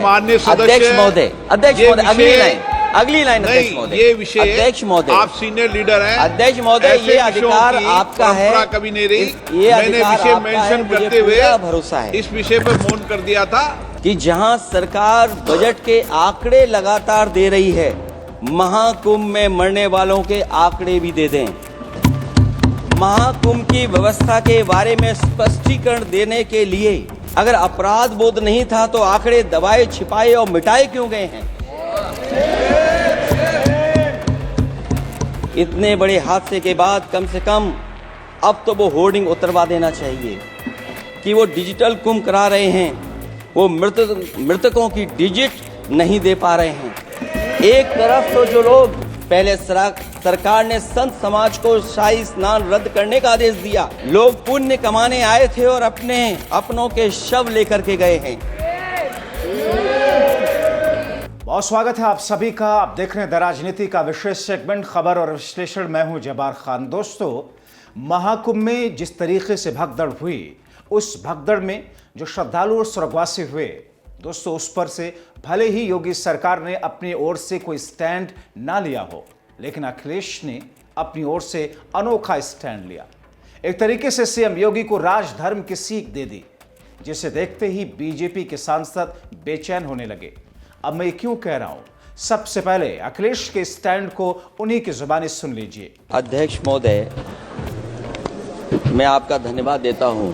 माननीय सदस्य अध्यक्ष महोदय अगली लाइन अध्यक्ष महोदय, ये विषय अध्यक्ष महोदय, आप सीनियर लीडर हैं अध्यक्ष महोदय, ये अधिकार आपका है, कभी नहीं रही। ये मैंने विषय मेंशन करते हुए भरोसा है इस विषय पर मौन कर दिया था कि जहां सरकार बजट के आंकड़े लगातार दे रही है, महाकुंभ में मरने वालों के आंकड़े भी दे दें। महाकुंभ की व्यवस्था के बारे में स्पष्टीकरण देने के लिए अगर अपराध बोध नहीं था तो आंकड़े दबाए, छिपाए और मिटाए क्यों गए हैं? इतने बड़े हादसे के बाद कम से कम अब तो वो होर्डिंग उतरवा देना चाहिए कि वो डिजिटल कुंभ करा रहे हैं, वो मृतकों की डिजिट नहीं दे पा रहे हैं। एक तरफ तो जो लोग पहले सरकार ने संत समाज को शाही स्नान रद्द करने का आदेश दिया, लोग पुण्य कमाने आए थे और अपनों के शव लेकर के गए हैं। बहुत स्वागत है आप सभी का। आप देख रहे हैं द राजनीति का विशेष सेगमेंट खबर और विश्लेषण। मैं हूं जब्बार खान। दोस्तों, महाकुंभ में जिस तरीके से भगदड़ हुई, उस भगदड़ में जो श्रद्धालु और स्वर्गवासी हुए, दोस्तों उस पर से भले ही योगी सरकार ने अपनी ओर से कोई स्टैंड ना लिया हो, लेकिन अखिलेश ने अपनी ओर से अनोखा स्टैंड लिया। एक तरीके से सीएम योगी को राजधर्म की सीख दे दी, जिसे देखते ही बीजेपी के सांसद बेचैन होने लगे। अब मैं क्यों कह रहा हूं, सबसे पहले अखिलेश के स्टैंड को उन्हीं की जुबानी सुन लीजिए। अध्यक्ष महोदय, मैं आपका धन्यवाद देता हूं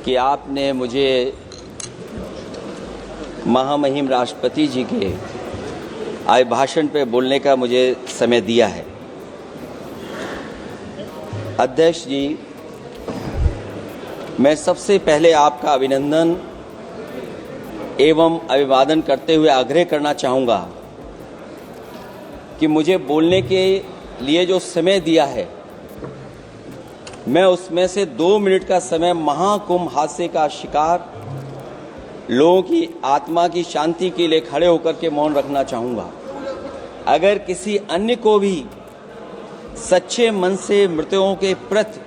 कि आपने मुझे महामहिम राष्ट्रपति जी के अभिभाषण पे बोलने का मुझे समय दिया है। अध्यक्ष जी, मैं सबसे पहले आपका अभिनंदन एवं अभिवादन करते हुए आग्रह करना चाहूँगा कि मुझे बोलने के लिए जो समय दिया है, मैं उसमें से 2 मिनट का समय महाकुंभ हादसे का शिकार लोगों की आत्मा की शांति के लिए खड़े होकर के मौन रखना चाहूँगा। अगर किसी अन्य को भी सच्चे मन से मृतकों के प्रति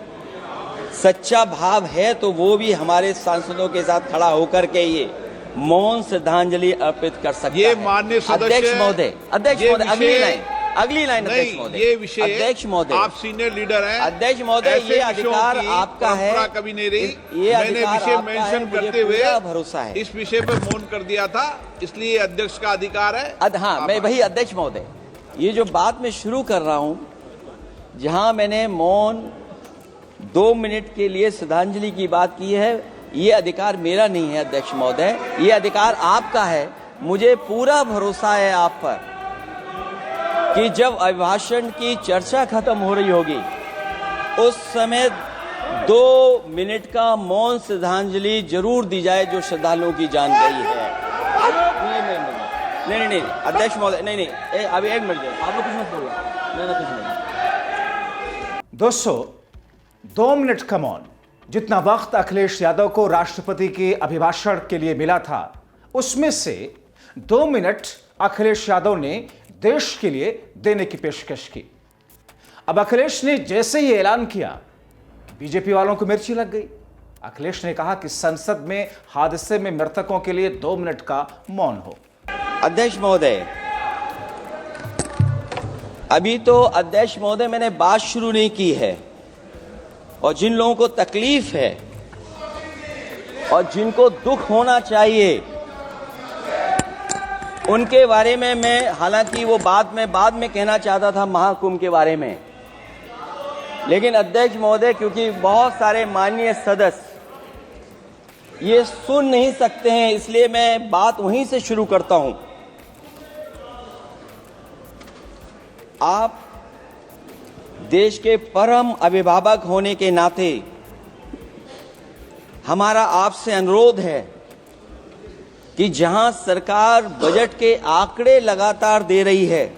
सच्चा भाव है तो वो भी हमारे सांसदों के साथ खड़ा होकर के ये मौन श्रद्धांजलि अर्पित कर सकता ये है। माननीय सदस्य अध्यक्ष महोदय अगली लाइन अध्यक्ष महोदय, ये विषय अध्यक्ष महोदय, आप सीनियर लीडर हैं। अध्यक्ष महोदय, ये अधिकार आपका है, कभी नहीं रही। ये मैंने विषय मेंशन करते हुए भरोसा है इस विषय पर मौन कर दिया था, इसलिए अध्यक्ष का अधिकार है। हाँ, मैं वही अध्यक्ष महोदय, ये जो बात मैं शुरू कर रहा हूं, जहां मैंने मौन 2 मिनट के लिए श्रद्धांजलि की बात की है, ये अधिकार मेरा नहीं है अध्यक्ष महोदय, ये अधिकार आपका है। मुझे पूरा भरोसा है आप पर कि जब अभिभाषण की चर्चा खत्म हो रही होगी उस समय 2 मिनट का मौन श्रद्धांजलि जरूर दी जाए जो श्रद्धालुओं की जान गई है। नहीं अध्यक्ष महोदय, नहीं अभी 1 मिनट आप लोग कुछ मत बोलो। नहीं कुछ नहीं। दोस्तों, 2 मिनट का मौन, जितना वक्त अखिलेश यादव को राष्ट्रपति के अभिभाषण के लिए मिला था, उसमें से 2 मिनट अखिलेश यादव ने देश के लिए देने की पेशकश की। अब अखिलेश ने जैसे ही ऐलान किया, बीजेपी वालों को मिर्ची लग गई। अखिलेश ने कहा कि संसद में हादसे में मृतकों के लिए 2 मिनट का मौन हो। अध्यक्ष महोदय, अभी तो अध्यक्ष महोदय मैंने बात शुरू नहीं की है, और जिन लोगों को तकलीफ है और जिनको दुख होना चाहिए उनके बारे में मैं, हालांकि वो बाद में कहना चाहता था महाकुंभ के बारे में, लेकिन अध्यक्ष महोदय क्योंकि बहुत सारे माननीय सदस्य ये सुन नहीं सकते हैं, इसलिए मैं बात वहीं से शुरू करता हूं। आप देश के परम अभिभावक होने के नाते हमारा आपसे अनुरोध है कि जहां सरकार बजट के आंकड़े लगातार दे रही है,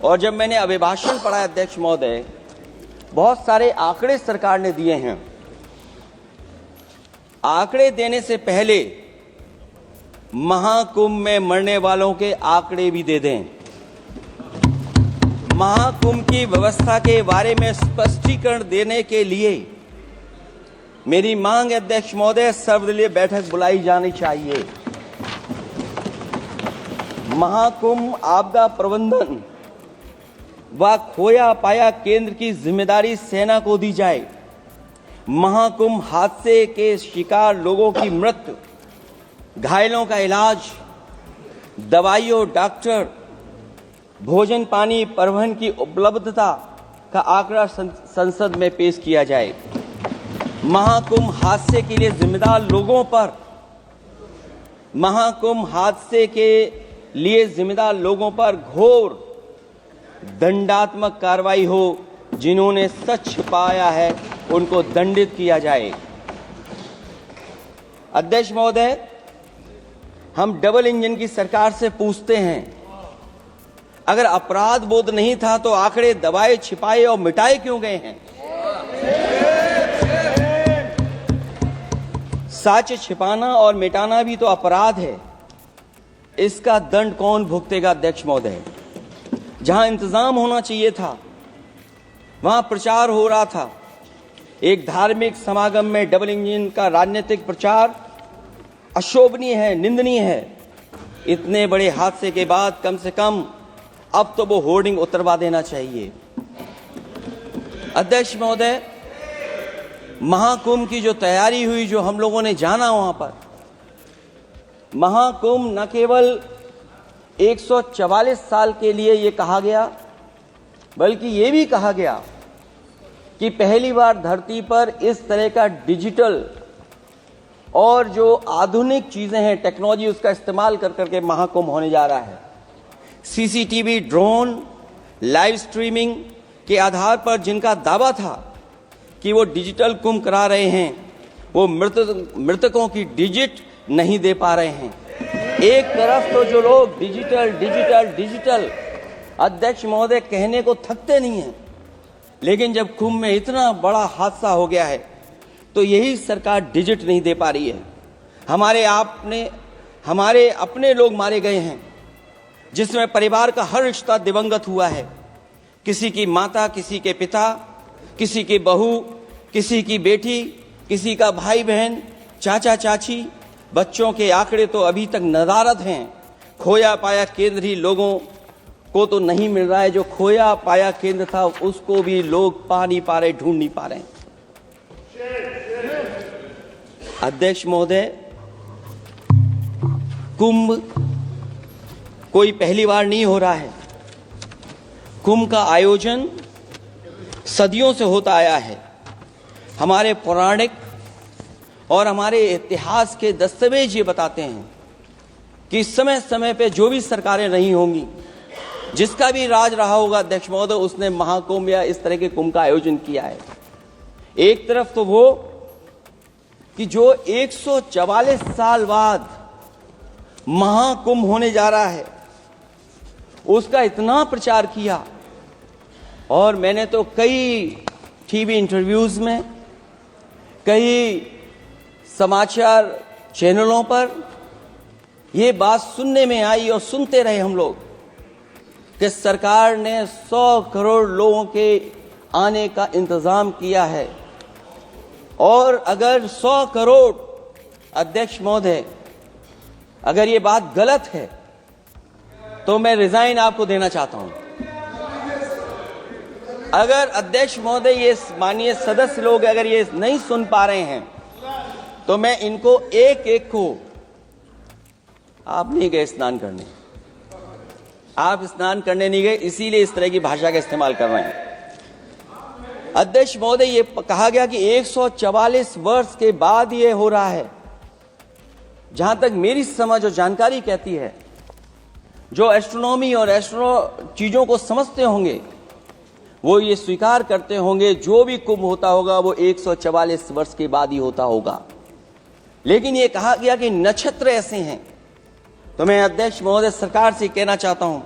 और जब मैंने अभिभाषण पढ़ा अध्यक्ष महोदय, बहुत सारे आंकड़े सरकार ने दिए हैं। आंकड़े देने से पहले महाकुंभ में मरने वालों के आंकड़े भी दे दें। महाकुंभ की व्यवस्था के बारे में स्पष्टीकरण देने के लिए मेरी मांग है अध्यक्ष महोदय, सर्वदलीय बैठक बुलाई जानी चाहिए। महाकुंभ आपदा प्रबंधन व खोया पाया केंद्र की जिम्मेदारी सेना को दी जाए। महाकुंभ हादसे के शिकार लोगों की मृत्यु, घायलों का इलाज, दवाइयों, डॉक्टर, भोजन पानी, परिवहन की उपलब्धता का आंकड़ा संसद में पेश किया जाए। महाकुंभ हादसे के लिए जिम्मेदार लोगों पर, महाकुंभ हादसे के लिए जिम्मेदार लोगों पर घोर दंडात्मक कार्रवाई हो। जिन्होंने सच छिपाया है उनको दंडित किया जाए। अध्यक्ष महोदय, हम डबल इंजन की सरकार से पूछते हैं, अगर अपराध बोध नहीं था तो आंकड़े दबाए, छिपाए और मिटाए क्यों गए हैं? सच छिपाना और मिटाना भी तो अपराध है। इसका दंड कौन भुगतेगा अध्यक्ष महोदय? जहां इंतजाम होना चाहिए था वहां प्रचार हो रहा था। एक धार्मिक समागम में डबल इंजन का राजनीतिक प्रचार अशोभनीय है, निंदनीय है। इतने बड़े हादसे के बाद कम से कम अब तो वो होर्डिंग उतरवा देना चाहिए। अध्यक्ष महोदय, महाकुंभ की जो तैयारी हुई, जो हम लोगों ने जाना वहां पर, महाकुंभ न केवल 144 साल के लिए ये कहा गया, बल्कि ये भी कहा गया कि पहली बार धरती पर इस तरह का डिजिटल और जो आधुनिक चीजें हैं, टेक्नोलॉजी, उसका इस्तेमाल कर करके महाकुंभ होने जा रहा है। सीसीटीवी, ड्रोन, लाइव स्ट्रीमिंग के आधार पर जिनका दावा था कि वो डिजिटल कुंभ करा रहे हैं, वो मृतकों की डिजिट नहीं दे पा रहे हैं। एक तरफ तो जो लोग डिजिटल डिजिटल डिजिटल अध्यक्ष महोदय कहने को थकते नहीं हैं, लेकिन जब कुंभ में इतना बड़ा हादसा हो गया है तो यही सरकार डिजिट नहीं दे पा रही है। हमारे अपने लोग मारे गए हैं, जिसमें परिवार का हर रिश्ता दिवंगत हुआ है। किसी की माता, किसी के पिता, किसी की बहू, किसी की बेटी, किसी का भाई बहन, चाचा चाची, बच्चों के आंकड़े तो अभी तक नदारद हैं। खोया पाया केंद्र ही लोगों को तो नहीं मिल रहा है। जो खोया पाया केंद्र था उसको भी लोग पा नहीं पा रहे, ढूंढ नहीं पा रहे। अध्यक्ष महोदय, कुंभ कोई पहली बार नहीं हो रहा है। कुंभ का आयोजन सदियों से होता आया है। हमारे पौराणिक और हमारे इतिहास के दस्तावेज ये बताते हैं कि समय समय पे जो भी सरकारें रही होंगी, जिसका भी राज रहा होगा अध्यक्ष महोदय, उसने महाकुंभ या इस तरह के कुंभ का आयोजन किया है। एक तरफ तो वो कि जो 144 साल बाद महाकुंभ होने जा रहा है, उसका इतना प्रचार किया। और मैंने तो कई टीवी इंटरव्यूज में, कई समाचार चैनलों पर ये बात सुनने में आई और सुनते रहे हम लोग कि सरकार ने 100 करोड़ लोगों के आने का इंतजाम किया है। और अगर 100 करोड़, अध्यक्ष महोदय, अगर ये बात गलत है तो मैं रिजाइन आपको देना चाहता हूं। अगर अध्यक्ष महोदय, ये माननीय सदस्य लोग अगर ये नहीं सुन पा रहे हैं तो मैं इनको एक एक को, आप नहीं गए स्नान करने, आप स्नान करने नहीं गए, इसीलिए इस तरह की भाषा का इस्तेमाल कर रहे हैं। अध्यक्ष महोदय, ये कहा गया कि 144 वर्ष के बाद ये हो रहा है। जहां तक मेरी समझ और जानकारी कहती है, जो एस्ट्रोनॉमी और एस्ट्रो चीजों को समझते होंगे वो ये स्वीकार करते होंगे, जो भी कुंभ होता होगा वो 144 वर्ष के बाद ही होता होगा। लेकिन ये कहा गया कि नक्षत्र ऐसे हैं, तो मैं अध्यक्ष महोदय सरकार से कहना चाहता हूं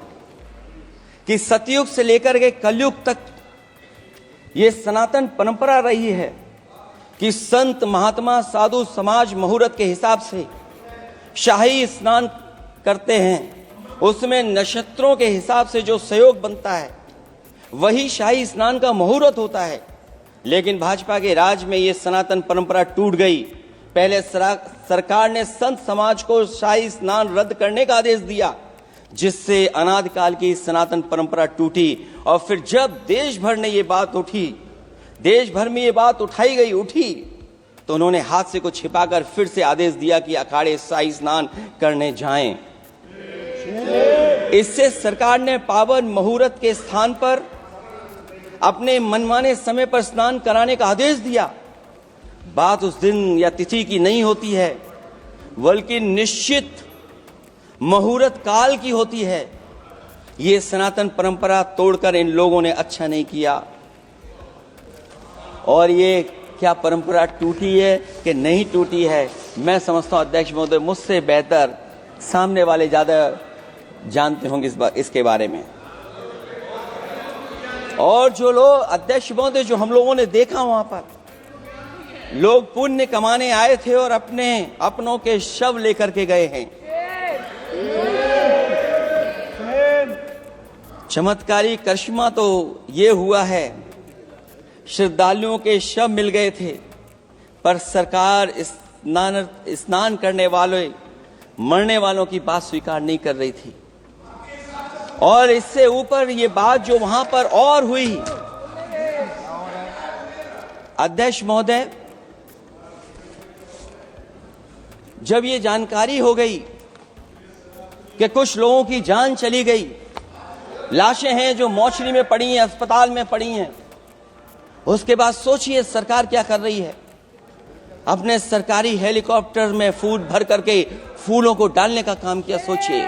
कि सतयुग से लेकर के कलयुग तक ये सनातन परंपरा रही है कि संत महात्मा साधु समाज मुहूर्त के हिसाब से शाही स्नान करते हैं। उसमें नक्षत्रों के हिसाब से जो सहयोग बनता है वही शाही स्नान का मुहूर्त होता है। लेकिन भाजपा के राज में ये सनातन परंपरा टूट गई। पहले सरकार ने संत समाज को शाही स्नान रद्द करने का आदेश दिया, जिससे अनादिकाल की सनातन परंपरा टूटी। और फिर जब देश भर में ये बात उठी, तो उन्होंने हादसे को छिपाकर फिर से आदेश दिया कि अखाड़े शाही स्नान करने जाएं। इससे सरकार ने पावन मुहूर्त के स्थान पर अपने मनमाने समय पर स्नान कराने का आदेश दिया। बात उस दिन या तिथि की नहीं होती है, बल्कि निश्चित मुहूर्त काल की होती है। ये सनातन परंपरा तोड़कर इन लोगों ने अच्छा नहीं किया। और ये क्या परंपरा टूटी है कि नहीं टूटी है, मैं समझता हूं अध्यक्ष महोदय मुझसे बेहतर सामने वाले ज्यादा जानते होंगे इसके बारे में। और जो लोग अध्यक्ष महोदय जो हम लोगों ने देखा वहां पर लोग पुण्य कमाने आए थे और अपनों के शव लेकर के गए हैं। चमत्कारी करिश्मा तो ये हुआ है, श्रद्धालुओं के शव मिल गए थे, पर सरकार स्नान करने वाले मरने वालों की बात स्वीकार नहीं कर रही थी। और इससे ऊपर ये बात जो वहां पर और हुई, अध्यक्ष महोदय, जब ये जानकारी हो गई कि कुछ लोगों की जान चली गई, लाशें हैं जो मोर्चरी में पड़ी हैं, अस्पताल में पड़ी हैं, उसके बाद सोचिए सरकार क्या कर रही है। अपने सरकारी हेलीकॉप्टर में फूल भर करके फूलों को डालने का काम किया। सोचिए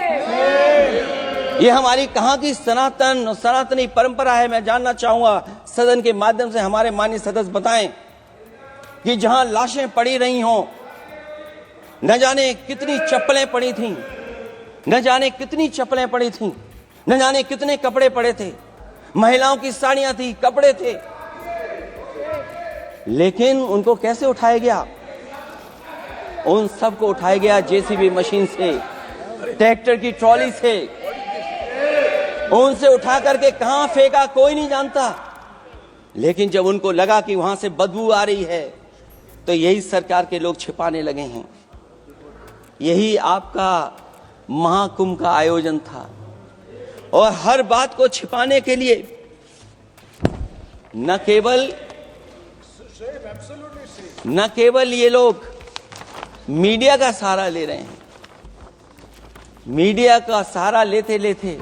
ये हमारी कहां की सनातनी परंपरा है। मैं जानना चाहूंगा सदन के माध्यम से हमारे माननीय सदस्य बताएं कि जहां लाशें पड़ी रही हों, न जाने कितनी चप्पलें पड़ी थीं, न जाने कितने कपड़े पड़े थे, महिलाओं की साड़ियां थी, कपड़े थे, लेकिन उनको कैसे उठाया गया? उन सबको उठाया गया जेसीबी मशीन से, ट्रैक्टर की ट्रॉली से। उनसे उठा करके कहां फेंका कोई नहीं जानता, लेकिन जब उनको लगा कि वहां से बदबू आ रही है, तो यही सरकार के लोग छिपाने लगे हैं। यही आपका महाकुंभ का आयोजन था। और हर बात को छिपाने के लिए न केवल ये लोग मीडिया का सहारा ले रहे हैं, मीडिया का सहारा लेते लेते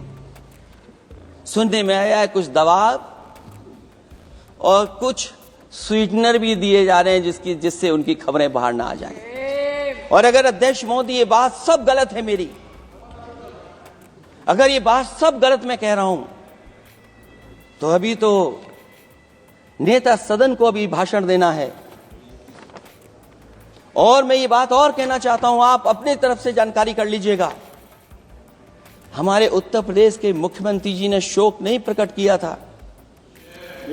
सुनने में आया है कुछ दबाव और कुछ स्वीटनर भी दिए जा रहे हैं जिससे उनकी खबरें बाहर ना आ जाएं। और अगर अध्यक्ष मोदी ये बात सब गलत है मेरी, अगर ये बात सब गलत मैं कह रहा हूं, तो अभी तो नेता सदन को अभी भाषण देना है। और मैं ये बात और कहना चाहता हूं, आप अपनी तरफ से जानकारी कर लीजिएगा। हमारे उत्तर प्रदेश के मुख्यमंत्री जी ने शोक नहीं प्रकट किया था।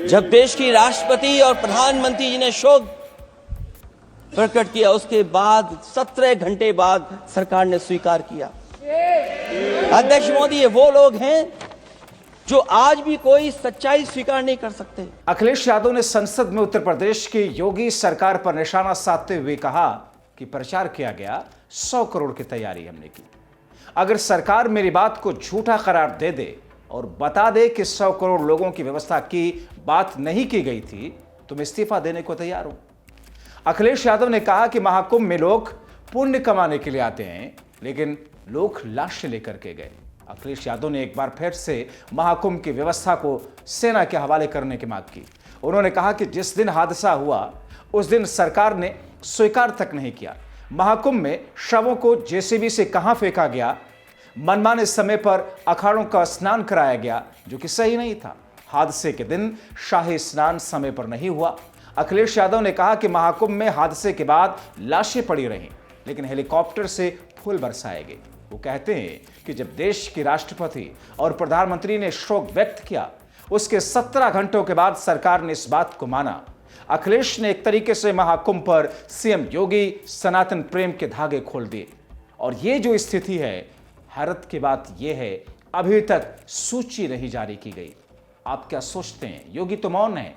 जब देश की राष्ट्रपति और प्रधानमंत्री जी ने शोक प्रकट किया, उसके बाद 17 घंटे बाद सरकार ने स्वीकार किया। अध्यक्ष मोदी, ये वो लोग हैं जो आज भी कोई सच्चाई स्वीकार नहीं कर सकते। अखिलेश यादव ने संसद में उत्तर प्रदेश की योगी सरकार पर निशाना साधते हुए कहा कि प्रचार किया गया, 100 करोड़ की तैयारी हमने की। अगर सरकार मेरी बात को झूठा करार दे दे और बता दे कि 100 करोड़ लोगों की व्यवस्था की बात नहीं की गई थी, तो मैं इस्तीफा देने को तैयार हूं। अखिलेश यादव ने कहा कि महाकुंभ में लोग पुण्य कमाने के लिए आते हैं, लेकिन लोग लाशें लेकर के गए। अखिलेश यादव ने एक बार फिर से महाकुंभ की व्यवस्था को सेना के हवाले करने की मांग की। उन्होंने कहा कि जिस दिन हादसा हुआ उस दिन सरकार ने स्वीकार तक नहीं किया। महाकुंभ में शवों को जेसीबी से कहां फेंका गया, मनमाने समय पर अखाड़ों का स्नान कराया गया, जो कि सही नहीं था। हादसे के दिन शाही स्नान समय पर नहीं हुआ। अखिलेश यादव ने कहा कि महाकुंभ में हादसे के बाद लाशें पड़ी रहीं, लेकिन हेलीकॉप्टर से फूल बरसाए गए। वो कहते हैं कि जब देश के राष्ट्रपति और प्रधानमंत्री ने शोक व्यक्त किया, उसके 17 घंटों के बाद सरकार ने इस बात को माना। अखिलेश ने एक तरीके से महाकुंभ पर सीएम योगी सनातन प्रेम के धागे खोल दिए। और ये जो स्थिति है, हैरत की बात यह है, अभी तक सूची नहीं जारी की गई। आप क्या सोचते हैं? योगी तो मौन है,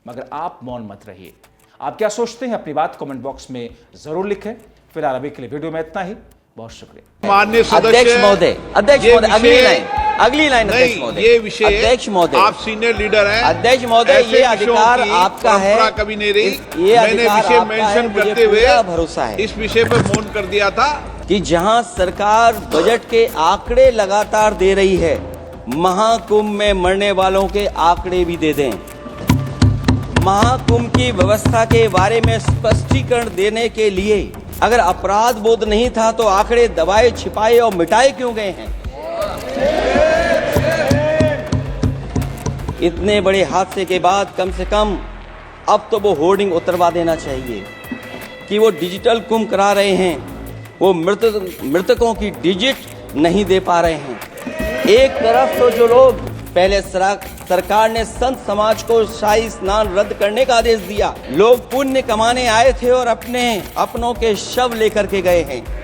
मगर आप मौन मत रहिए। आप क्या सोचते हैं अपनी बात कमेंट बॉक्स में जरूर लिखें। फिलहाल अभी के लिए वीडियो में इतना ही, बहुत शुक्रिया। माननीय अध्यक्ष सदस्य महोदय, अध्यक्ष ये महोदय, अगली विषय- लाइन, अगली लाइन अध्यक्ष महोदय, ये विषय अध्यक्ष महोदय, आप सीनियर लीडर हैं। अध्यक्ष महोदय, ऐसे ये अधिकार विषयों की आपका है। परंपरा कभी नहीं रही। ये मैंने अधिकार विषय आपका है, मेंशन मुझे करते हुए पूरा भरोसा है इस विषय पर मौन कर दिया था कि जहां सरकार बजट के आंकड़े लगातार दे रही है, महाकुंभ में मरने वालों के आंकड़े भी दे दें। महाकुंभ की व्यवस्था के बारे में स्पष्टीकरण देने के लिए अगर अपराध बोध नहीं था तो आंकड़े दबाए, छिपाए और मिटाए क्यों गए हैं? इतने बड़े हादसे के बाद कम से कम अब तो वो होर्डिंग उतरवा देना चाहिए कि वो डिजिटल कुंभ करा रहे हैं, वो मृतकों की डिजिट नहीं दे पा रहे हैं। एक तरफ तो जो लोग पहले सरकार ने संत समाज को शाही स्नान रद्द करने का आदेश दिया, लोग पुण्य कमाने आए थे और अपनों के शव लेकर के गए हैं।